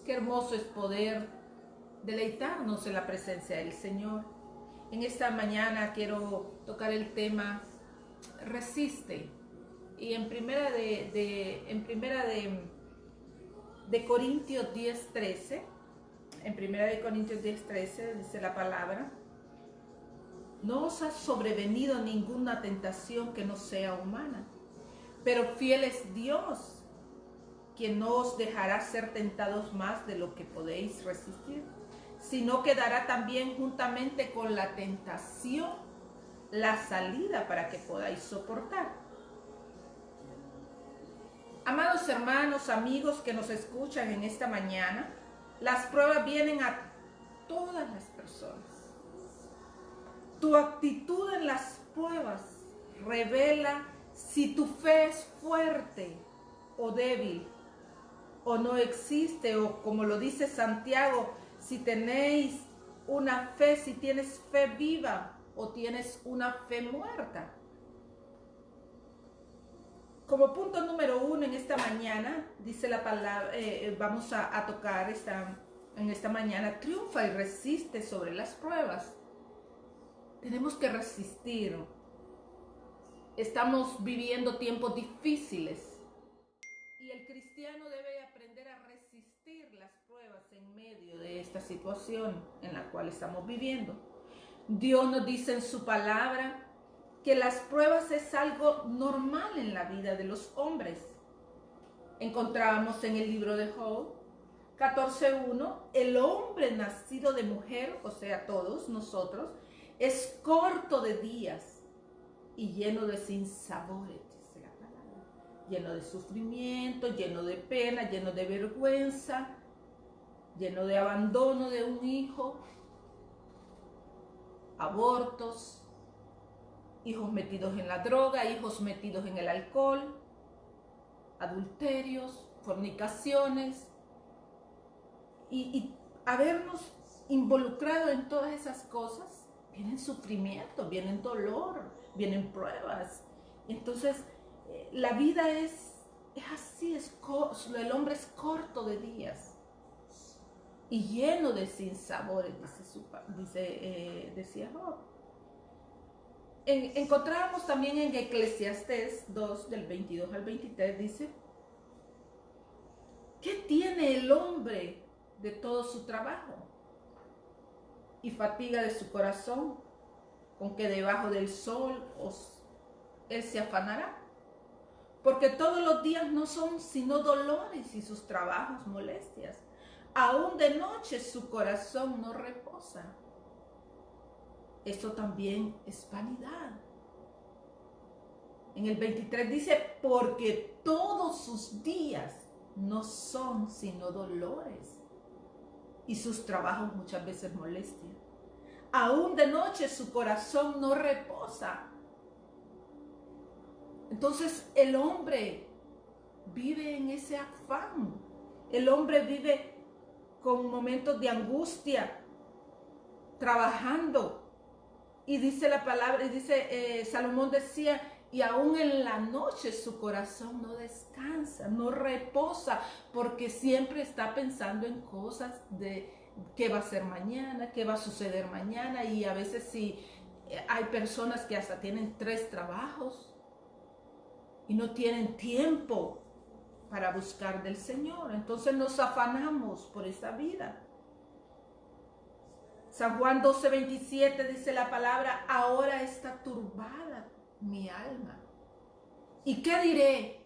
Qué hermoso es poder deleitarnos en la presencia del Señor. En esta mañana quiero tocar el tema resiste. Y en primera de Corintios 10:13, en primera de Corintios 10:13 dice la palabra: no os ha sobrevenido ninguna tentación que no sea humana, pero fiel es Dios, quien no os dejará ser tentados más de lo que podéis resistir, sino que dará también juntamente con la tentación la salida para que podáis soportar. Amados hermanos, amigos que nos escuchan en esta mañana, las pruebas vienen a todas las personas. Tu actitud en las pruebas revela si tu fe es fuerte o débil, o no existe, o como lo dice Santiago, si tenéis una fe, si tienes fe viva o tienes una fe muerta. Como punto número 1 en esta mañana, dice la palabra, vamos a tocar en esta mañana: triunfa y resiste sobre las pruebas. Tenemos que resistir. Estamos viviendo tiempos difíciles y el cristiano debe aprender a resistir las pruebas en medio de esta situación en la cual estamos viviendo. Dios nos dice en su palabra que las pruebas es algo normal en la vida de los hombres. Encontramos en el libro de Job 14:1: el hombre nacido de mujer, o sea, todos nosotros, es corto de días y lleno de sinsabores, dice la palabra, lleno de sufrimiento, lleno de pena, lleno de vergüenza, lleno de abandono de un hijo, abortos, hijos metidos en la droga, hijos metidos en el alcohol, adulterios, fornicaciones, y habernos involucrado en todas esas cosas, vienen sufrimiento, vienen dolor, vienen pruebas. Entonces, la vida es así, el hombre es corto de días y lleno de sinsabores, decía Job. Encontramos también en Eclesiastés 2, del 22 al 23, dice: ¿qué tiene el hombre de todo su trabajo y fatiga de su corazón, con que debajo del sol él se afanará? Porque todos los días no son sino dolores y sus trabajos molestias. Aún de noche su corazón no reposa. Esto también es vanidad. En el 23 dice: porque todos sus días no son sino dolores y sus trabajos muchas veces molestias. Aún de noche su corazón no reposa. Entonces el hombre vive en ese afán. El hombre vive con momentos de angustia, trabajando. Y dice la palabra, y dice, Salomón decía: y aún en la noche su corazón no descansa, no reposa, porque siempre está pensando en cosas de qué va a ser mañana, qué va a suceder mañana. Y a veces sí, hay personas que hasta tienen 3 trabajos y no tienen tiempo para buscar del Señor. Entonces nos afanamos por esa vida. San Juan 12:27 dice la palabra: ahora está turbada mi alma. ¿Y qué diré?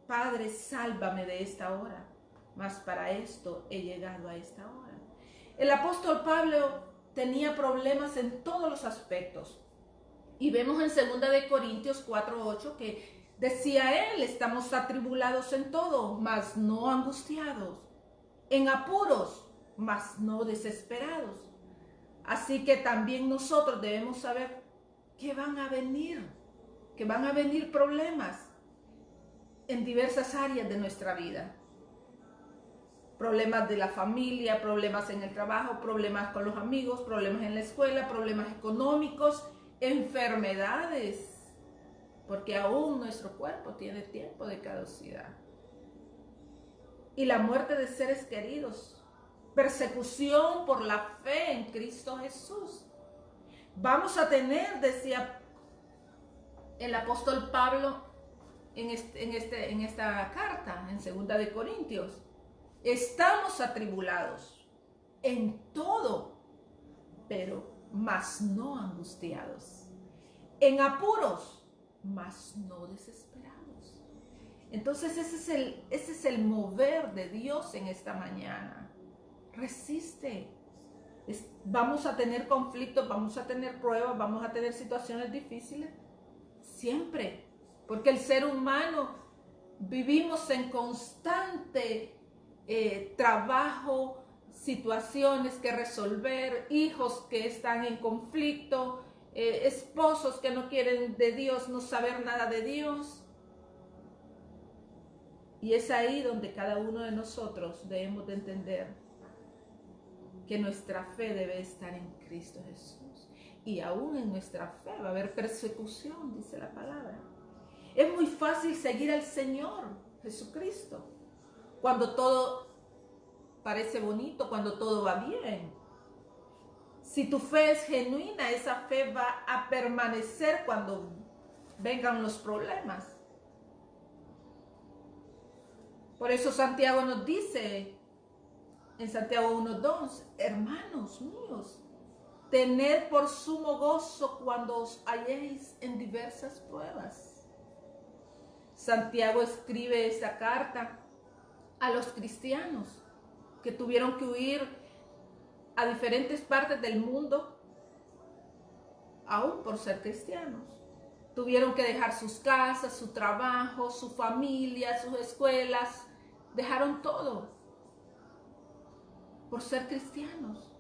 Padre, sálvame de esta hora. Mas para esto he llegado a esta hora. El apóstol Pablo tenía problemas en todos los aspectos. Y vemos en 2 de Corintios 4:8 que decía él: estamos atribulados en todo, mas no angustiados, en apuros, mas no desesperados. Así que también nosotros debemos saber que van a venir problemas en diversas áreas de nuestra vida. Problemas de la familia, problemas en el trabajo, problemas con los amigos, problemas en la escuela, problemas económicos, enfermedades, porque aún nuestro cuerpo tiene tiempo de caducidad. y la muerte de seres queridos, persecución por la fe en Cristo Jesús. Vamos a tener, decía el apóstol Pablo en esta carta, en 2 de Corintios, estamos atribulados en todo, pero más no angustiados, en apuros, mas no desesperados. Entonces ese es el mover de Dios en esta mañana. Resiste. Vamos a tener conflictos, vamos a tener pruebas, vamos a tener situaciones difíciles, siempre, porque el ser humano vivimos en constante trabajo, situaciones que resolver, hijos que están en conflicto, esposos que no quieren de Dios, no saber nada de Dios. Y es ahí donde cada uno de nosotros debemos de entender que nuestra fe debe estar en Cristo Jesús. Y aún en nuestra fe va a haber persecución, dice la palabra. Es muy fácil seguir al Señor Jesucristo cuando todo parece bonito, cuando todo va bien. Si tu fe es genuina, esa fe va a permanecer cuando vengan los problemas. Por eso Santiago nos dice en Santiago 1:2, hermanos míos, tened por sumo gozo cuando os halléis en diversas pruebas. Santiago escribe esa carta a los cristianos que tuvieron que huir a diferentes partes del mundo, aún por ser cristianos. Tuvieron que dejar sus casas, su trabajo, su familia, sus escuelas, dejaron todo por ser cristianos.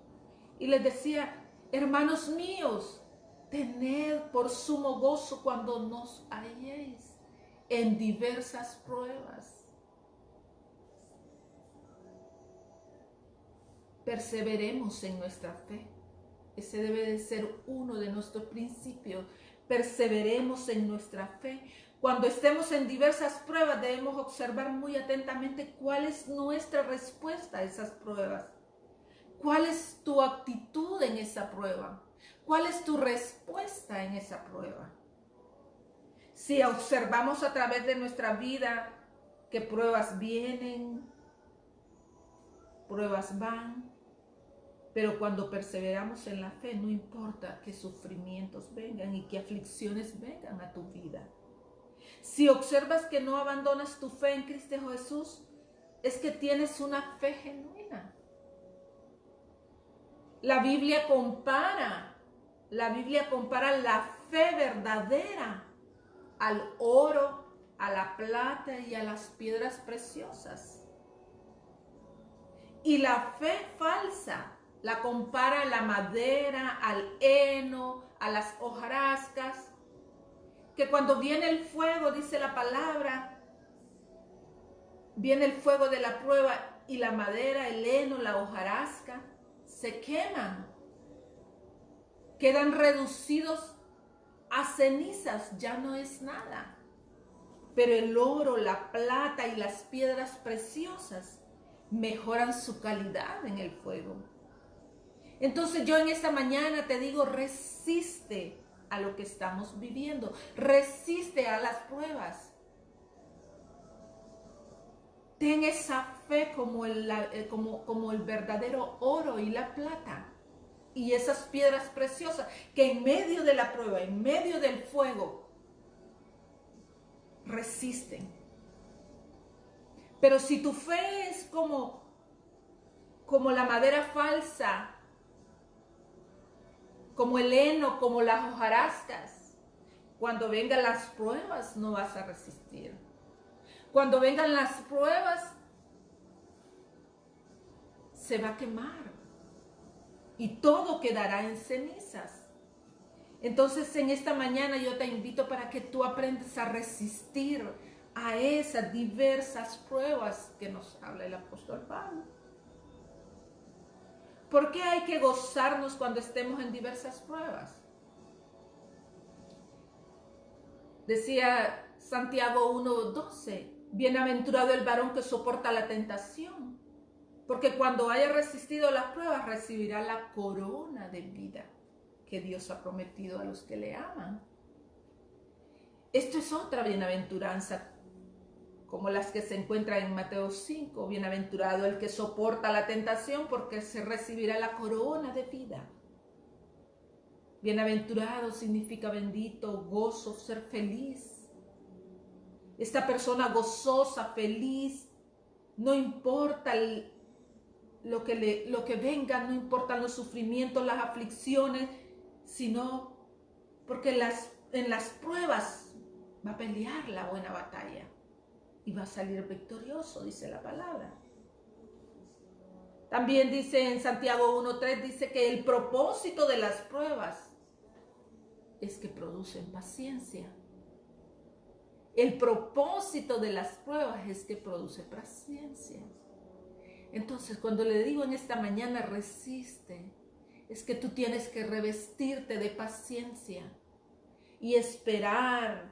Y les decía, hermanos míos, tened por sumo gozo cuando nos halléis en diversas pruebas. Perseveremos en nuestra fe. Ese debe de ser uno de nuestros principios. Perseveremos en nuestra fe. Cuando estemos en diversas pruebas, debemos observar muy atentamente cuál es nuestra respuesta a esas pruebas. ¿Cuál es tu actitud en esa prueba? ¿Cuál es tu respuesta en esa prueba? Si observamos a través de nuestra vida que pruebas vienen, pruebas van, pero cuando perseveramos en la fe, no importa qué sufrimientos vengan y qué aflicciones vengan a tu vida. Si observas que no abandonas tu fe en Cristo Jesús, es que tienes una fe genuina. La Biblia compara la fe verdadera al oro, a la plata y a las piedras preciosas. Y la fe falsa la compara a la madera, al heno, a las hojarascas, que cuando viene el fuego, dice la palabra, viene el fuego de la prueba y la madera, el heno, la hojarasca, se queman, quedan reducidos a cenizas, ya no es nada. Pero el oro, la plata y las piedras preciosas mejoran su calidad en el fuego. Entonces yo en esta mañana te digo, resiste a lo que estamos viviendo, resiste a las pruebas. Ten esa fe como el verdadero oro y la plata y esas piedras preciosas que en medio de la prueba, en medio del fuego, resisten. Pero si tu fe es como la madera falsa, como el heno, como las hojarascas, cuando vengan las pruebas no vas a resistir. Cuando vengan las pruebas, se va a quemar y todo quedará en cenizas. Entonces en esta mañana yo te invito para que tú aprendas a resistir a esas diversas pruebas que nos habla el apóstol Pablo. ¿Por qué hay que gozarnos cuando estemos en diversas pruebas? Decía Santiago 1:12, Bienaventurado el varón que soporta la tentación, porque cuando haya resistido las pruebas recibirá la corona de vida que Dios ha prometido a los que le aman. Esto es otra bienaventuranza, como las que se encuentran en Mateo 5. Bienaventurado el que soporta la tentación, porque se recibirá la corona de vida. Bienaventurado significa bendito, gozo, ser feliz. Esta persona gozosa, feliz, no importa lo que venga, no importan los sufrimientos, las aflicciones, sino porque en las pruebas va a pelear la buena batalla y va a salir victorioso, dice la palabra. También dice en Santiago 1:3, dice que el propósito de las pruebas es que producen paciencia. El propósito de las pruebas es que produce paciencia. Entonces, cuando le digo en esta mañana resiste, es que tú tienes que revestirte de paciencia y esperar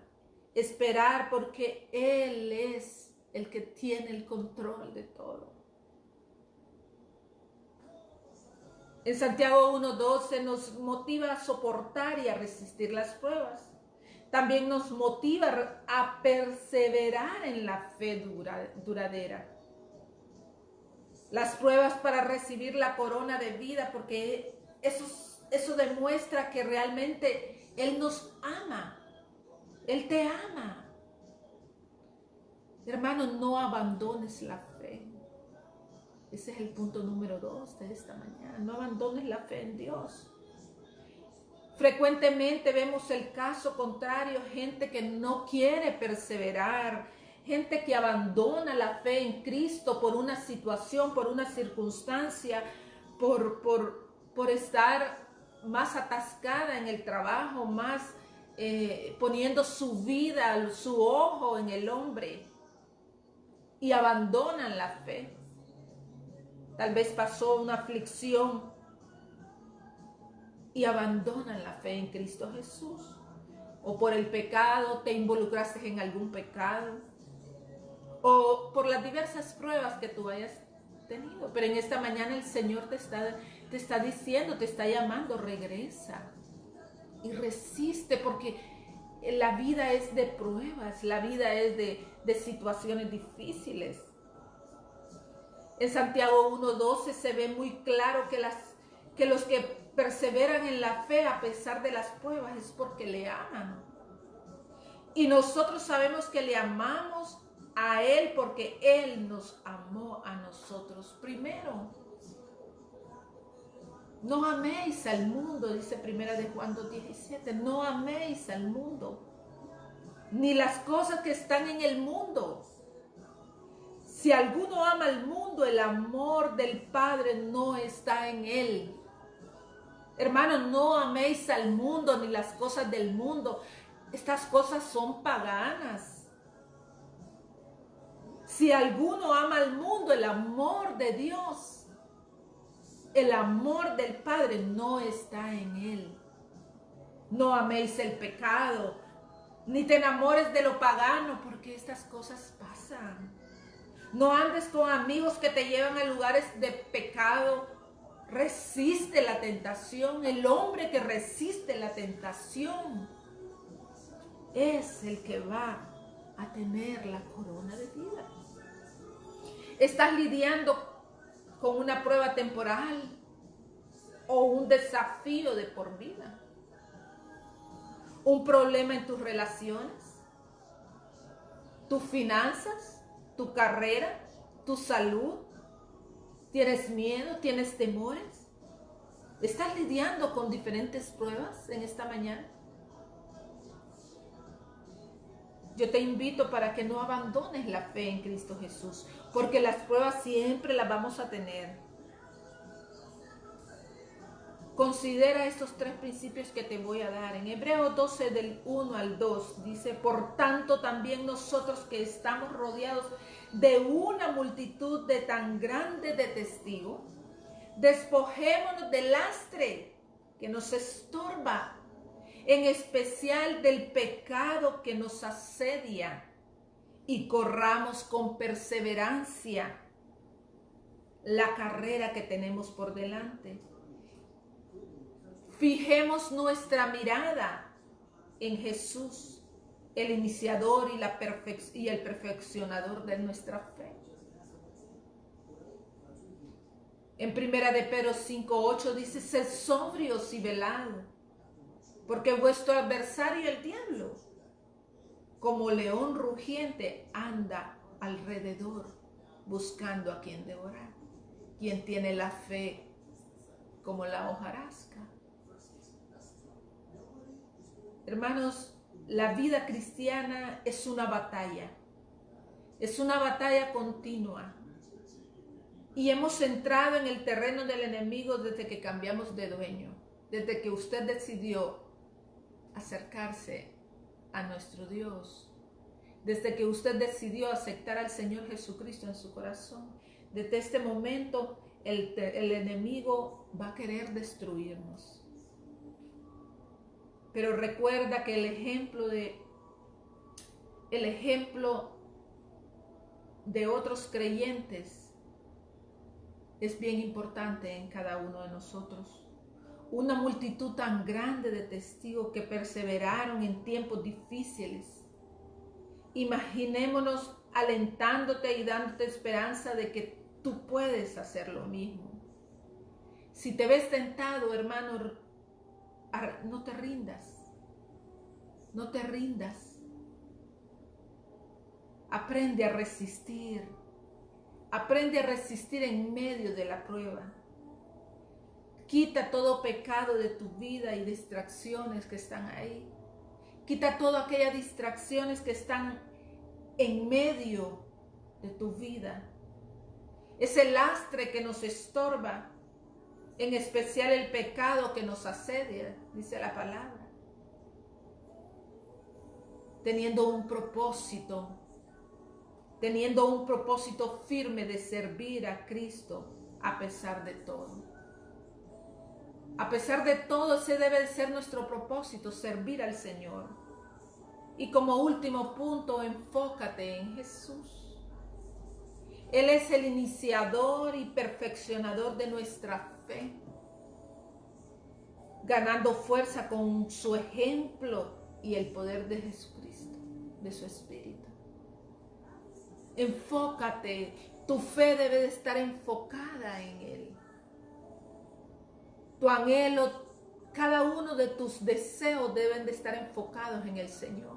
porque Él es el que tiene el control de todo. En Santiago 1:12 nos motiva a soportar y a resistir las pruebas. También nos motiva a perseverar en la fe duradera. Las pruebas para recibir la corona de vida, porque eso demuestra que realmente Él nos ama. Él te ama. Hermano, no abandones la fe. Ese es el punto número 2 de esta mañana. No abandones la fe en Dios. Frecuentemente vemos el caso contrario, gente que no quiere perseverar, gente que abandona la fe en Cristo por una situación, por una circunstancia, por estar más atascada en el trabajo, más poniendo su vida, su ojo en el hombre, y abandonan la fe. Tal vez pasó una aflicción y abandonan la fe en Cristo Jesús. O por el pecado, te involucraste en algún pecado. O por las diversas pruebas que tú hayas tenido. Pero en esta mañana el Señor te está diciendo, te está llamando, regresa. Y resiste, porque la vida es de pruebas, la vida es de situaciones difíciles. En Santiago 1:12 se ve muy claro que los que perseveran en la fe a pesar de las pruebas es porque le aman. Y nosotros sabemos que le amamos a Él porque Él nos amó a nosotros primero. No améis al mundo, dice 1 de Juan 2:17. No améis al mundo, ni las cosas que están en el mundo. Si alguno ama al mundo, el amor del Padre no está en él. Hermanos, no améis al mundo ni las cosas del mundo. Estas cosas son paganas. Si alguno ama al mundo, el amor de Dios, el amor del Padre no está en él. No améis el pecado, ni te enamores de lo pagano, porque estas cosas pasan. No andes con amigos que te llevan a lugares de pecado. Resiste la tentación. El hombre que resiste la tentación es el que va a tener la corona de vida. Estás lidiando con una prueba temporal o un desafío de por vida. Un problema en tus relaciones, tus finanzas, tu carrera, tu salud. ¿Tienes miedo? ¿Tienes temores? ¿Estás lidiando con diferentes pruebas en esta mañana? Yo te invito para que no abandones la fe en Cristo Jesús, porque las pruebas siempre las vamos a tener. Considera estos 3 principios que te voy a dar. En Hebreos 12 del 1 al 2 dice: por tanto también nosotros que estamos rodeados de una multitud de tan grande de testigos, despojémonos del lastre que nos estorba, en especial del pecado que nos asedia, y corramos con perseverancia la carrera que tenemos por delante. Fijemos nuestra mirada en Jesús, el iniciador y el perfeccionador de nuestra fe. En 1 de Pedro 5:8 dice: sed sobrios y velad, porque vuestro adversario el diablo, como león rugiente, anda alrededor buscando a quien devorar. Quien tiene la fe como la hojarasca. Hermanos, la vida cristiana es una batalla continua. Y hemos entrado en el terreno del enemigo desde que cambiamos de dueño, desde que usted decidió acercarse a nuestro Dios, desde que usted decidió aceptar al Señor Jesucristo en su corazón. Desde este momento el enemigo va a querer destruirnos. Pero recuerda que el ejemplo de otros creyentes es bien importante en cada uno de nosotros. Una multitud tan grande de testigos que perseveraron en tiempos difíciles. Imaginémonos alentándote y dándote esperanza de que tú puedes hacer lo mismo. Si te ves tentado, hermano, no te rindas. No te rindas. Aprende a resistir. Aprende a resistir en medio de la prueba. Quita todo pecado de tu vida y distracciones que están ahí. Quita todas aquellas distracciones que están en medio de tu vida. Ese lastre que nos estorba, en especial el pecado que nos asedia, dice la palabra. Teniendo un propósito firme de servir a Cristo a pesar de todo. A pesar de todo, ese debe de ser nuestro propósito, servir al Señor. Y como último punto, enfócate en Jesús. Él es el iniciador y perfeccionador de nuestra fe, ganando fuerza con su ejemplo y el poder de Jesucristo, de su Espíritu. Enfócate, tu fe debe de estar enfocada en Él. Tu anhelo, cada uno de tus deseos deben de estar enfocados en el Señor.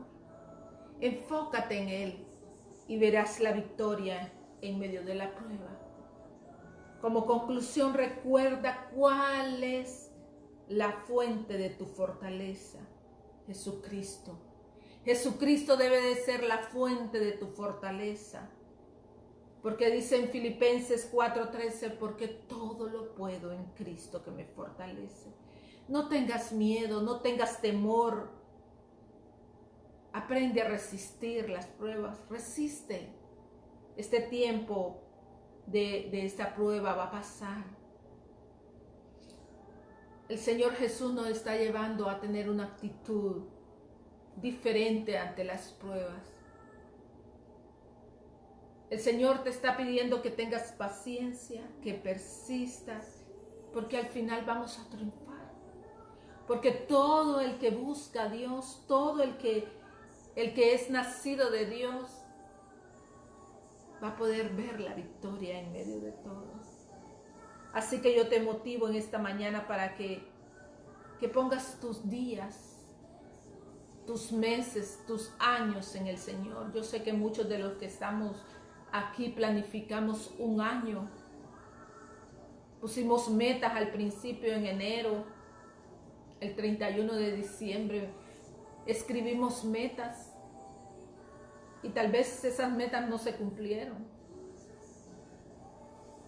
Enfócate en Él y verás la victoria en medio de la prueba. Como conclusión, recuerda cuál es la fuente de tu fortaleza: Jesucristo. Jesucristo debe de ser la fuente de tu fortaleza. Porque dice en Filipenses 4:13, porque todo lo puedo en Cristo que me fortalece. No tengas miedo, no tengas temor. Aprende a resistir las pruebas. Resiste. Este tiempo de esta prueba va a pasar. El Señor Jesús nos está llevando a tener una actitud diferente ante las pruebas. El Señor te está pidiendo que tengas paciencia, que persistas, porque al final vamos a triunfar. Porque todo el que busca a Dios, todo el que es nacido de Dios, va a poder ver la victoria en medio de todo. Así que yo te motivo en esta mañana para que pongas tus días, tus meses, tus años en el Señor. Yo sé que muchos de los que estamos aquí planificamos un año. Pusimos metas al principio en enero, el 31 de diciembre. Escribimos metas y tal vez esas metas no se cumplieron.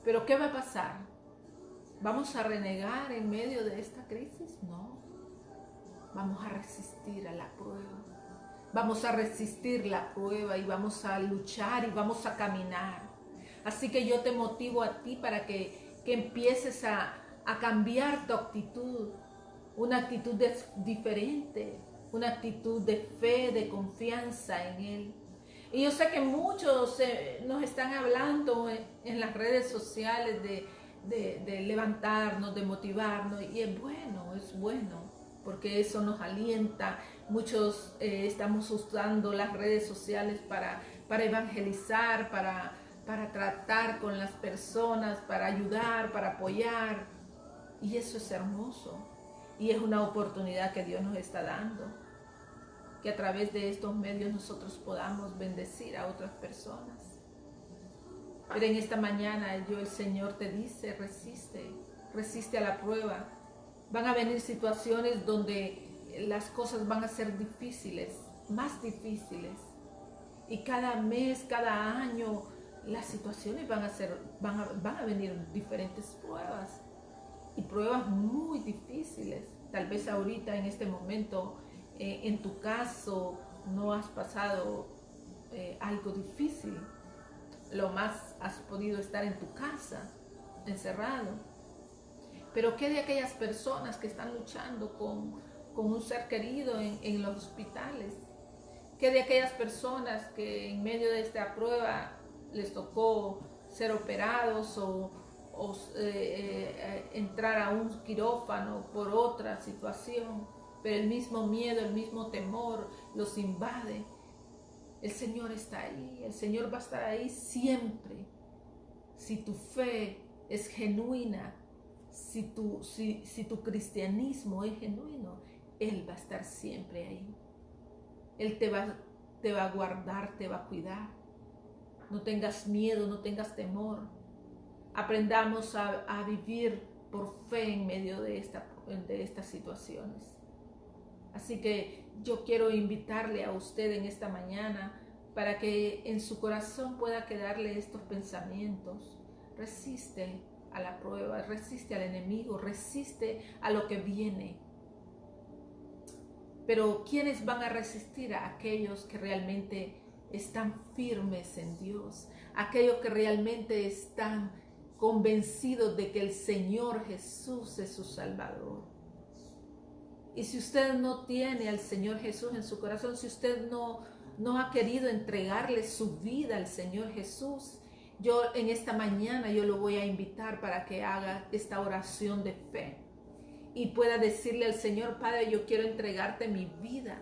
Pero ¿qué va a pasar? ¿Vamos a renegar en medio de esta crisis? No. Vamos a resistir a la prueba. Vamos a resistir la prueba y vamos a luchar y vamos a caminar. Así que yo te motivo a ti para que empieces a cambiar tu actitud. Una actitud diferente, una actitud de fe, de confianza en Él. Y yo sé que muchos nos están hablando en las redes sociales de levantarnos, de motivarnos, y es bueno, porque eso nos alienta. Muchos estamos usando las redes sociales para evangelizar, para tratar con las personas, para ayudar, para apoyar, y eso es hermoso, y es una oportunidad que Dios nos está dando, que a través de estos medios nosotros podamos bendecir a otras personas. Pero en esta mañana el Señor te dice, resiste a la prueba. Van a venir situaciones donde las cosas van a ser difíciles, más difíciles. Y cada mes, cada año, las situaciones van a venir diferentes pruebas. Y pruebas muy difíciles. Tal vez ahorita, en este momento, en tu caso, no has pasado algo difícil. Lo más has podido estar en tu casa, encerrado. Pero ¿qué de aquellas personas que están luchando con un ser querido en los hospitales? ¿Qué de aquellas personas que en medio de esta prueba les tocó ser operados o entrar a un quirófano por otra situación, pero el mismo miedo, el mismo temor los invade? El Señor está ahí, el Señor va a estar ahí siempre. Si tu fe es genuina, si tu cristianismo es genuino, Él va a estar siempre ahí. Él te va a guardar, te va a cuidar. No tengas miedo, no tengas temor. Aprendamos a vivir por fe en medio de estas situaciones. Así que yo quiero invitarle a usted en esta mañana para que en su corazón pueda quedarle estos pensamientos. Resiste a la prueba, resiste al enemigo, resiste a lo que viene. Pero ¿quiénes van a resistir? A aquellos que realmente están firmes en Dios, aquellos que realmente están convencidos de que el Señor Jesús es su Salvador. Y si usted no tiene al Señor Jesús en su corazón, si usted no ha querido entregarle su vida al Señor Jesús, yo en esta mañana yo lo voy a invitar para que haga esta oración de fe y pueda decirle al Señor: Padre, yo quiero entregarte mi vida.